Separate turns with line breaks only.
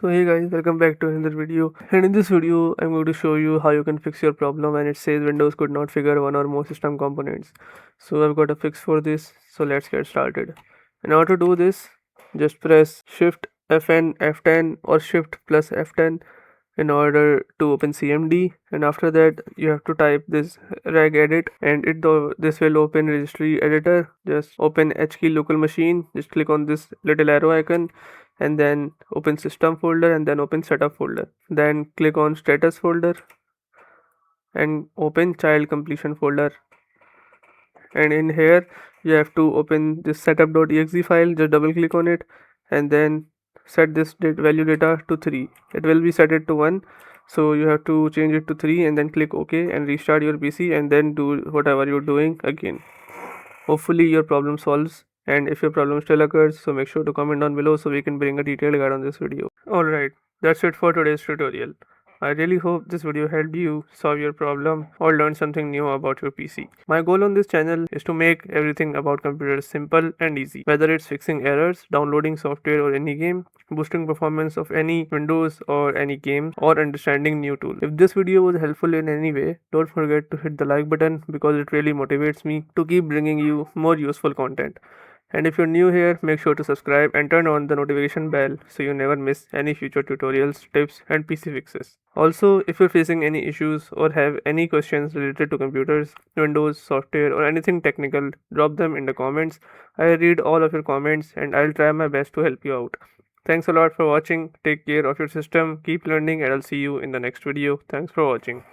So hey guys, welcome back to another video, and in this video I'm going to show you how you can fix your problem and it says Windows could not figure one or more system components. So I've got a fix for this, so let's get started. In order to do this, just press Shift Fn F10 or Shift plus F10 in order to open CMD, and after that you have to type this regedit and this will open registry editor. Just open H key local machine, just click on this little arrow icon and then open system folder and then open setup folder, then click on status folder and open child completion folder, and in here you have to open this setup.exe file. Just double click on it and then set this value data to 3. It will be set it to 1, so you have to change it to 3 and then click OK and restart your PC and then do whatever you're doing again. Hopefully your problem solves, and if your problem still occurs, so make sure to comment down below so we can bring a detailed guide on this video. Alright, that's it for today's tutorial. I really hope this video helped you solve your problem or learn something new about your PC. My goal on this channel is to make everything about computers simple and easy, whether it's fixing errors, downloading software or any game, boosting performance of any Windows or any game, or understanding new tools. If this video was helpful in any way, don't forget to hit the like button because it really motivates me to keep bringing you more useful content. And if you're new here, make sure to subscribe and turn on the notification bell so you never miss any future tutorials, tips and PC fixes. Also, if you're facing any issues or have any questions related to computers, Windows, software or anything technical, drop them in the comments. I read all of your comments and I'll try my best to help you out. Thanks a lot for watching. Take care of your system, keep learning, and I'll see you in the next video. Thanks for watching.